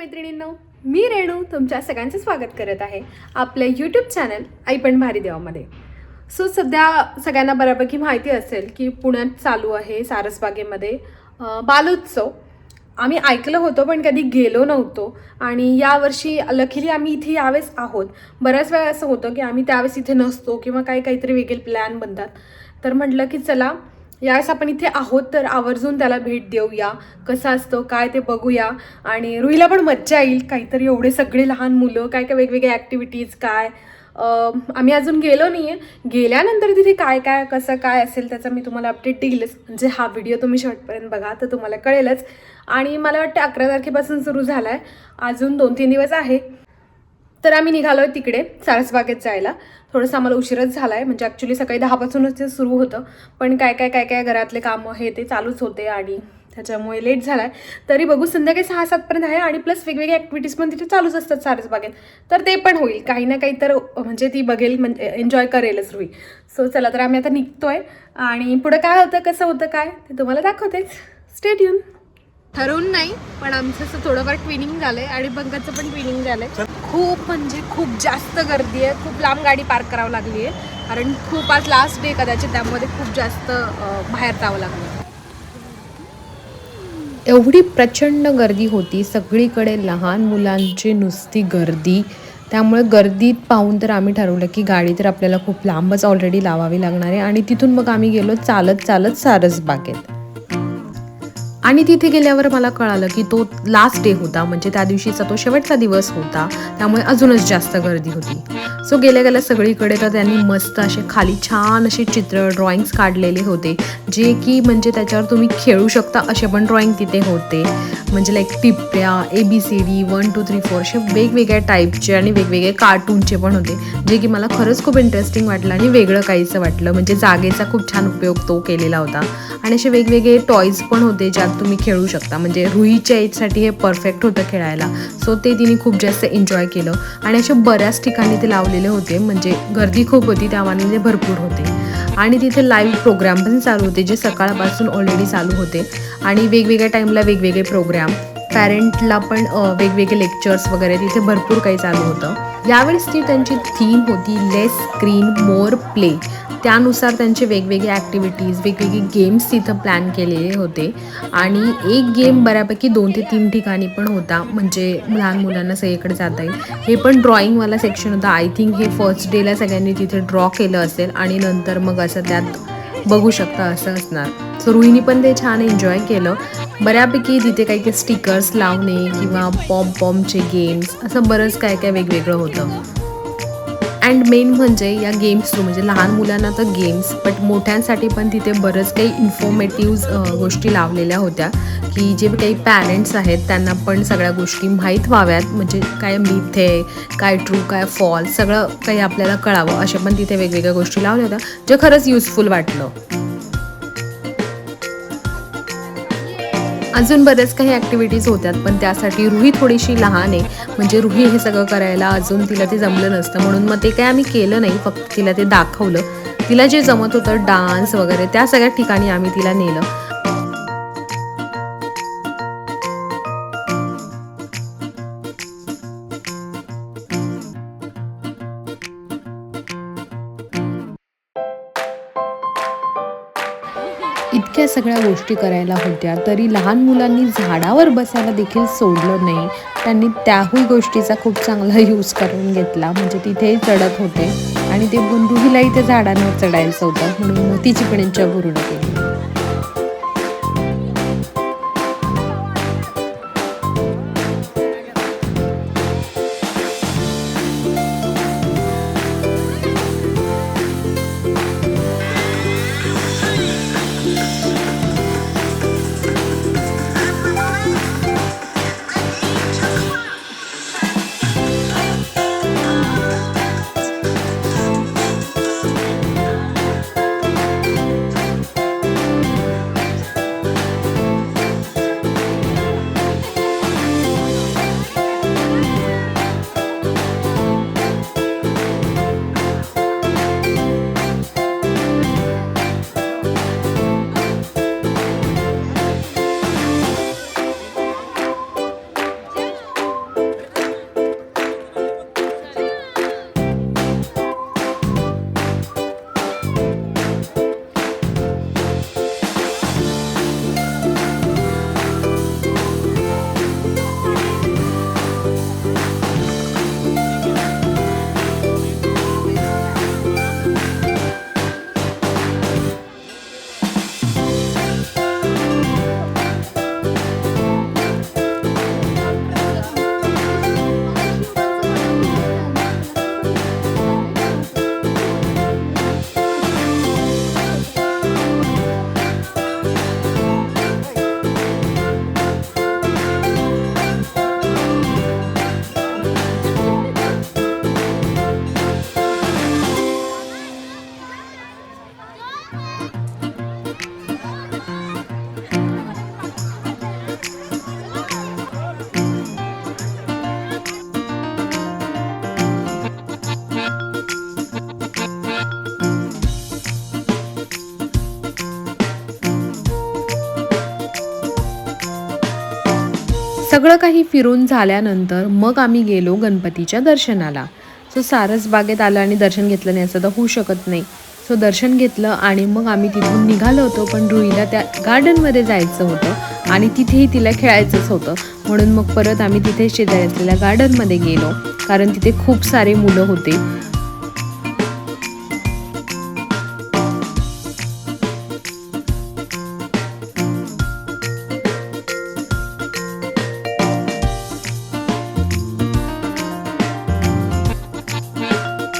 मैत्रिणींनो, मी रेणू तुमच्या सगळ्यांचं स्वागत करत आहे आपल्या यूट्यूब चॅनल आई पण भारी देवामध्ये. सध्या सगळ्यांना बऱ्यापैकी माहिती असेल की पुण्यात चालू आहे सारसबागेमध्ये बालोत्सव. आम्ही ऐकलं होतं पण कधी गेलो नव्हतो आणि यावर्षी लकीली आम्ही इथे यावेळेस आहोत. बऱ्याच वेळा असं होतं की आम्ही त्यावेळेस इथे नसतो किंवा काहीतरी वेगळे प्लॅन बनतात, तर म्हटलं की चला यावेळेस आपण इथे आहोत तर आवर्जून त्याला भेट देऊया, कसं असतं काय ते बघूया आणि रुईला पण मज्जा येईल. काहीतरी एवढे सगळे लहान मुलं, काय काय वेगवेगळ्या ॲक्टिव्हिटीज काय. आम्ही अजून गेलो नाही आहे, गेल्यानंतर तिथे काय काय कसं काय असेल त्याचा मी तुम्हाला अपडेट देईलच. म्हणजे हा व्हिडिओ तुम्ही शेवटपर्यंत बघा तर तुम्हाला कळेलच. आणि मला वाटतं 11 तारखेपासून सुरू झाला आहे, अजून 2-3 दिवस आहे. तर आम्ही निघालो आहे तिकडे सारसबागेत जायला. थोडंसं आम्हाला उशीरच झाला आहे, म्हणजे ॲक्च्युली सकाळी 10पासूनच ते सुरू होतं, पण काय काय घरातले कामं हे ते चालूच होते आणि त्याच्यामुळे लेट झाला आहे. तरी बघू, संध्याकाळी 6-7पर्यंत आहे आणि प्लस वेगवेगळे ॲक्टिव्हिटीज पण तिथे चालूच असतात सारसबागेत, तर ते पण होईल काही ना काही. तर म्हणजे ती बघेल, म्हणजे एन्जॉय करेलच रुई. सो चला, तर आम्ही आता निघतो आहे आणि पुढं काय होतं कसं होतं काय ते तुम्हाला दाखवतेच. Stay tune. ठरवून नाही पण आमचं असं थोडंफार ट्विनिंग झालं आहे आणि बंगाचं पण ट्विनिंग झालं आहे. खूप म्हणजे खूप जास्त गर्दी आहे, खूप लांब गाडी पार्क करावं लागली आहे कारण खूप आज लास्ट डे कदाचित, त्यामध्ये खूप जास्त बाहेर जावं लागलं. एवढी प्रचंड गर्दी होती, सगळीकडे लहान मुलांची नुसती गर्दी. त्यामुळे गर्दीत पाहून तर आम्ही ठरवलं की गाडी तर आपल्याला खूप लांबच ऑलरेडी लावावी लागणार आहे आणि तिथून मग आम्ही गेलो चालत सारसबागेत. आणि तिथे गेल्यावर मला कळालं की तो लास्ट डे होता, म्हणजे त्या दिवशीचा तो शेवटचा दिवस होता, त्यामुळे अजूनच जास्त गर्दी होती. सो गेल्या सगळीकडे तर त्यांनी मस्त असे खाली छान असे चित्र ड्रॉइंग्स काढलेले होते, जे की म्हणजे त्याच्यावर तुम्ही खेळू शकता असे पण ड्रॉइंग तिथे होते. म्हणजे लाईक टिपऱ्या ABCD 1 2 3 4 असे वेगवेगळ्या टाईपचे आणि वेगवेगळे कार्टूनचे पण होते, जे की मला खरंच खूप इंटरेस्टिंग वाटलं आणि वेगळं काहीचं वाटलं. म्हणजे जागेचा खूप छान उपयोग तो केलेला होता आणि असे वेगवेगळे टॉईज पण होते ज्यात तुम्ही खेळू शकता. म्हणजे रुईच्या एजसाठी हे परफेक्ट होतं खेळायला. सो ते तिने खूप जास्त एन्जॉय केलं आणि असे बऱ्याच ठिकाणी ते लावलेले होते, म्हणजे गर्दी खूप होती त्यामानाने भरपूर होते. आणि तिथे लाईव्ह प्रोग्राम पण चालू होते, जे सकाळपासून ऑलरेडी चालू होते आणि वेगवेगळ्या टाईमला वेगवेगळे प्रोग्राम. पॅरेंटला पण वेगवेगळे लेक्चर्स वगैरे तिथे भरपूर काही चालू होतं. यावेळेस ती त्यांची थीम होती लेस स्क्रीन मोर प्ले. त्यानुसार त्यांचे वेगवेगळे ॲक्टिव्हिटीज, वेगवेगळे गेम्स तिथं प्लॅन केलेले होते आणि एक गेम बऱ्यापैकी 2 ते 3 ठिकाणी पण होता, म्हणजे लहान मुलांना सगळीकडे जाता येईल. हे पण ड्रॉइंगवाला सेक्शन होता. आय थिंक हे फर्स्ट डेला सगळ्यांनी तिथे ड्रॉ केलं असेल आणि नंतर मग असं त्यात बघू शकता असं असणार. सो रुईनी पण ते छान एन्जॉय केलं. बऱ्यापैकी तिथे काही स्टिकर्स लावणे किंवा पॉमचे गेम्स, असं बरंच काय वेगवेगळं होतं. अँड मेन म्हणजे या गेम्स थ्रू, म्हणजे लहान मुलांना तर गेम्स, बट मोठ्यांसाठी पण तिथे बरंच काही इन्फॉर्मेटिव्ह गोष्टी लावलेल्या होत्या, की जे काही पॅरेंट्स आहेत त्यांना पण सगळ्या गोष्टी माहीत व्हाव्यात. म्हणजे काय मिथ आहे, काय ट्रू, काय फॉल्स, सगळं काही आपल्याला कळावं अशा पण तिथे वेगवेगळ्या गोष्टी लावल्या होत्या, जे खरंच युजफुल वाटलं. अजून बरेच काही ॲक्टिव्हिटीज होत्यात, पण त्यासाठी रुही थोडीशी लहान आहे, म्हणजे रुही हे सगळं करायला अजून तिला ते जमलं नसतं, म्हणून मग ते काय आम्ही केलं नाही, फक्त तिला ते दाखवलं. तिला जे जमत होतं डान्स वगैरे त्या सगळ्या ठिकाणी आम्ही तिला नेलं. इतक्या सगळ्या गोष्टी करायला होत्या तरी लहान मुलांनी झाडावर बसायला देखील सोडलं नाही. त्यांनी त्याही गोष्टीचा खूप चांगला यूज करून घेतला, म्हणजे तिथेही चढत होते आणि ते रुहीलाही त्या झाडांवर चढायचं होतं, म्हणून तिची पण इच्छा पूर्ण केली. सगळं काही फिरून झाल्यानंतर मग आम्ही गेलो गणपतीच्या दर्शनाला. सो सारसबागेत आलं आणि दर्शन घेतलं नाही असं तर होऊ शकत नाही. सो दर्शन घेतलं आणि मग आम्ही तिथून निघालो होतो. पण रुईला त्या गार्डनमध्ये जायचं होतं आणि तिथेही तिला खेळायचंच होतं. म्हणून मग परत आम्ही तिथे शेजारी असलेल्या गार्डनमध्ये गेलो, कारण तिथे खूप सारे मुलं होते.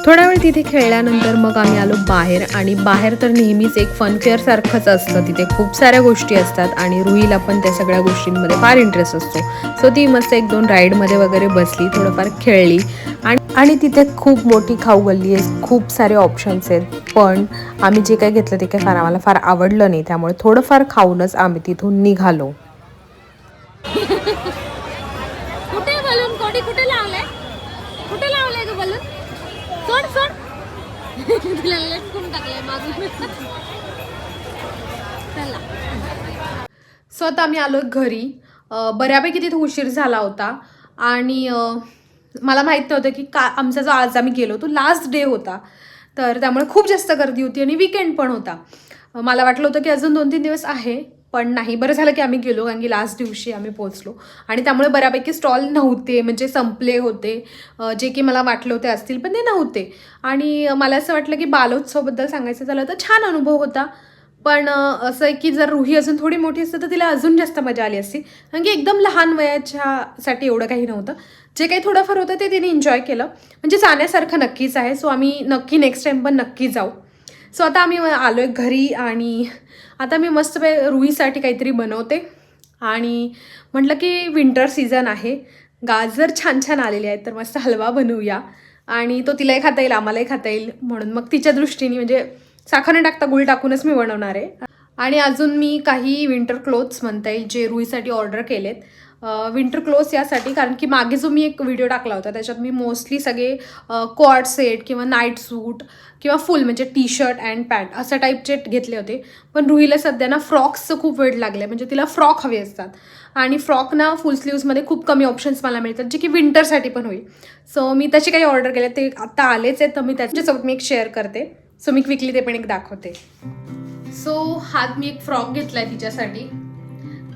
थोडा वेळ तिथे खेळल्यानंतर मग आम्ही आलो बाहेर. आणि बाहेर तर नेहमीच एक फनफेअर सारखंच असतं. तिथे खूप साऱ्या गोष्टी असतात आणि रुईला पण त्या सगळ्या गोष्टींमध्ये फार इंटरेस्ट असतो. सो ती मस्त 1-2 राईडमध्ये वगैरे बसली, थोडंफार खेळली. आणि तिथे खूप मोठी खाऊ गल्ली आहे, खूप सारे ऑप्शन्स आहेत. पण आम्ही जे काही घेतलं ते काही आम्हाला फार आवडलं नाही, त्यामुळे थोडंफार खाऊनच आम्ही तिथून निघालो. कुठे बलून कोडी कुठे लावलाय ग बलून? सोड तुला लटकून टाकलाय माझं. चला. सो आता आम्ही आलो घरी. बऱ्यापैकी तिथे उशीर झाला होता आणि मला माहीत नव्हतं की आमचा जो आज आम्ही गेलो तो लास्ट डे होता. तर त्यामुळे खूप जास्त गर्दी होती आणि वीकेंड पण होता. मला वाटलं होतं की अजून 2-3 दिवस आहे, पण नाही. बरं झालं की आम्ही गेलो, कारण की लास्ट दिवशी आम्ही पोहोचलो आणि त्यामुळे बऱ्यापैकी स्टॉल नव्हते, म्हणजे संपले होते. जे की मला वाटलं होते असतील पण ते नव्हते. आणि मला असं वाटलं की बालोत्सवबद्दल सांगायचं झालं तर छान अनुभव होता. पण असं आहे की जर रुही अजून थोडी मोठी असते तर तिला अजून जास्त मजा आली असती, कारण की एकदम लहान वयाच्यासाठी एवढं काही नव्हतं. जे काही थोडंफार होतं ते तिने एन्जॉय केलं, म्हणजे जाण्यासारखं नक्कीच आहे. सो आम्ही नक्की नेक्स्ट टाईम पण नक्की जाऊ. सो आता आम्ही आलो आहे घरी आणि आता मी मस्त रुईसाठी काहीतरी बनवते. आणि म्हटलं की विंटर सीझन आहे, गाजर छान छान आलेले आहेत, तर मस्त हलवा बनवूया आणि तो तिलाही खाता येईल आम्हालाही खाता येईल. म्हणून मग तिच्या दृष्टीने, म्हणजे साखर न टाकता गुळ टाकूनच मी बनवणार आहे. आणि अजून मी काही विंटर क्लोथ्स म्हणता येईल जे रुईसाठी ऑर्डर केलेत. विंटर क्लोथ्स यासाठी, कारण की मागे जो मी एक व्हिडिओ टाकला होता त्याच्यात मी मोस्टली सगळे कॉर्ड सेट किंवा नाईट सूट किंवा फुल म्हणजे टी शर्ट अँड पॅन्ट अशा टाईपचे घेतले होते. पण रुईला सध्या ना फ्रॉक्सचं खूप वेळ लागलं आहे, म्हणजे तिला फ्रॉक हवे असतात आणि फ्रॉक ना फुल स्लीव्समध्ये खूप कमी ऑप्शन्स मला मिळतात, जे की विंटरसाठी पण होईल. सो मी तसे काही ऑर्डर केले, ते आत्ता आलेच आहेत, तर मी त्याच्यासोबत मी एक शेअर करते. सो मी क्विकली ते पण एक दाखवते. सो हात मी एक फ्रॉक घेतला आहे तिच्यासाठी,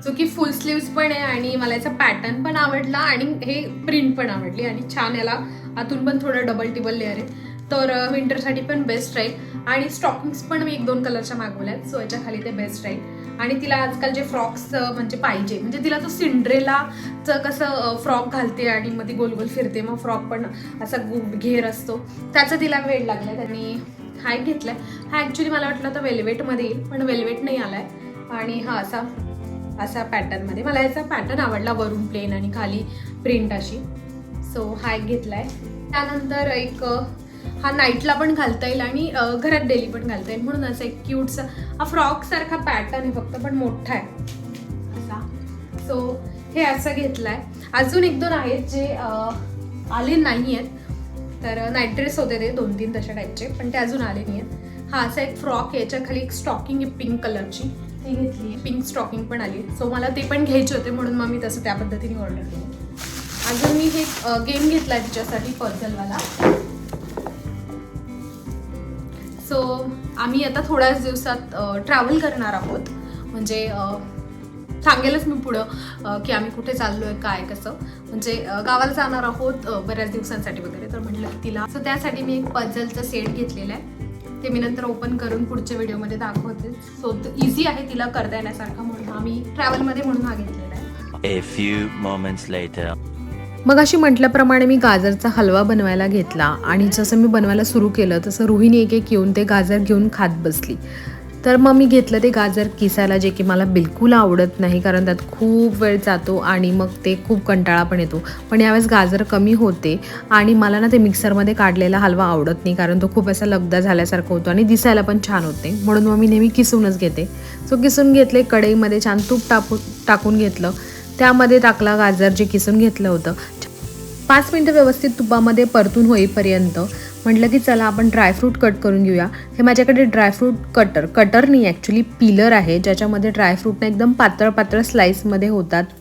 जो की फुल स्लीव्स पण आहे आणि मला याचा पॅटर्न पण आवडला आणि हे प्रिंट पण आवडली आणि छान याला आतून पण थोडं डबल टिबल लेअर आहे, तर विंटरसाठी पण बेस्ट राहील. आणि स्टॉकिंग्स पण मी 1-2 कलरच्या मागवल्या आहेत, सो याच्या खाली ते बेस्ट राहील. आणि तिला आजकाल जे फ्रॉक्स म्हणजे पाहिजे, म्हणजे तिला तो सिंड्रेलाचं कसं फ्रॉक घालते आणि मग ती गोल गोल फिरते, मग फ्रॉक पण असा घेर असतो, त्याचा तिला वेळ लागला. त्यांनी हा एक घेतलाय. हा ॲक्च्युली मला वाटलं होतं वेल्वेटमध्ये येईल, पण वेल्वेट नाही आलाय. आणि हा असा पॅटर्नमध्ये, मला याचा पॅटर्न आवडला, वरून प्लेन आणि खाली प्रिंट अशी. सो हा एक घेतलाय. त्यानंतर एक हा नाईटला पण घालता येईल आणि घरात डेली पण घालता येईल, म्हणून असं एक क्यूटचा हा फ्रॉक सारखा पॅटर्न आहे, फक्त पण मोठा आहे असा. सो हे असं घेतलाय. अजून 1-2 आहेत जे आले नाही आहेत, तर नाईट ड्रेस होते ते 2-3 तशा टाईपचे, पण ते अजून आले नाही आहेत. हा असा एक फ्रॉक, याच्या खाली एक स्टॉकिंग आहे पिंक कलरची, ती घेतली. पिंक स्टॉकिंग पण आली, सो मला ते पण घ्यायचे होते, म्हणून मग मी तसं त्या पद्धतीने ऑर्डर केलं. अजून मी हे गेम घेतला तिच्यासाठी पझलवाला. सो आम्ही आता थोड्याच दिवसात ट्रॅव्हल करणार आहोत, म्हणजे सांगेलच मी पुढं की आम्ही कुठे चाललो आहे, काय कसं, म्हणजे गावाला जाणार आहोत बऱ्याच दिवसांसाठी वगैरे. तर म्हटलं की तिला, सो त्यासाठी मी एक पझलचा सेट घेतलेला आहे, ते मी नंतर ओपन करून पुढच्या व्हिडिओमध्ये दाखवते. सो इझी आहे तिला करता येण्यासारखा, म्हणून आम्ही ट्रॅव्हलमध्ये म्हणून हा घेतलेला आहे. A few moments later. मग अशी म्हटल्याप्रमाणे मी गाजरचा हलवा बनवायला घेतला आणि जसं मी बनवायला सुरू केलं तसं रुहीने एक येऊन ते गाजर घेऊन खात बसली. तर मग मी घेतलं ते गाजर किसायला, जे की मला बिलकुल आवडत नाही, कारण त्यात खूप वेळ जातो आणि मग ते खूप कंटाळा पण येतो. पण यावेळेस गाजर कमी होते आणि मला ना ते मिक्सरमध्ये काढलेला हलवा आवडत नाही, कारण तो खूप असा लगदा झाल्यासारखं होतो आणि दिसायला पण छान होते, म्हणून मग मी नेहमी किसूनच घेते. सो किसून घेतले, कढईमध्ये छान तूप टाकून घेतलं, त्यामध्ये टाकला गाजर जे किसून घेतलं होतं. 5 मिनटं व्यवस्थित तुपामध्ये परतून होईपर्यंत म्हटलं की चला आपण ड्रायफ्रूट कट करून घेऊया. हे माझ्याकडे ड्रायफ्रूट कटर नाही ॲक्च्युली पीलर आहे, ज्याच्यामध्ये ड्रायफ्रूटने एकदम पातळ पातळ स्लाईसमध्ये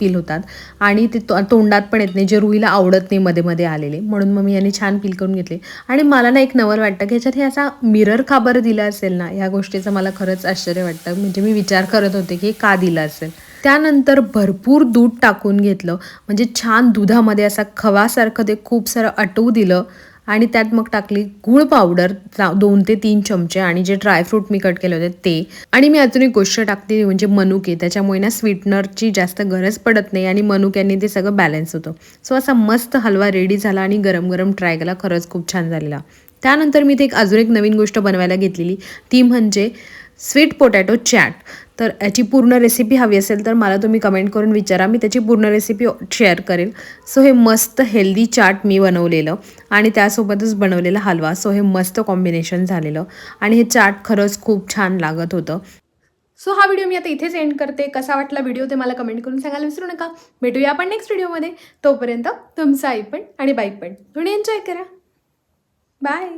पील होतात आणि ते तोंडात पण येत नाही, जे रुहीला आवडत नाही मध्ये मध्ये आलेले, म्हणून मग मी यांनी छान पील करून घेतले. आणि मला ना एक नवल वाटतं की ह्याच्यात हे असा मिरर का बरं दिला असेल ना, ह्या गोष्टीचं मला खरंच आश्चर्य वाटतं. म्हणजे मी विचार करत होते की हे का दिलं असेल. त्यानंतर भरपूर दूध टाकून घेतलं, म्हणजे छान दुधामध्ये असा खवासारखं ते खूप सारं आटवू दिलं आणि त्यात मग टाकली गूळ पावडर 2 ते 3 चमचे आणि जे ड्रायफ्रूट मी कट केले होते ते. आणि मी अजून एक गोष्ट टाकते म्हणजे मनुके, त्याच्यामुळे ना स्वीटनरची जास्त गरज पडत नाही आणि मनुक्यांनी ते सगळं बॅलन्स होतं. सो असा मस्त हलवा रेडी झाला आणि गरम गरम ट्राय केला, खरंच खूप छान झालेला. त्यानंतर मी ते अजून एक नवीन गोष्ट बनवायला घेतलेली, ती म्हणजे स्वीट पोटॅटो चॅट. तर याची पूर्ण रेसिपी हवी असेल तर मला तुम्ही कमेंट करून विचारा, मी त्याची पूर्ण रेसिपी शेअर करेल. सो हे मस्त हेल्दी चाट मी बनवलेलं आणि त्यासोबतच बनवलेला हलवा. सो हे मस्त कॉम्बिनेशन झालेलं आणि हे चाट खरंच खूप छान लागत होतं. सो हा व्हिडिओ मी आता इथेच एंड करते. कसा वाटला व्हिडिओ ते मला कमेंट करून सांगायला विसरू नका. भेटूया आपण नेक्स्ट व्हिडिओमध्ये. तोपर्यंत तुमचं आई पण आणि बाई पण. थोडी एन्जॉय करा. बाय.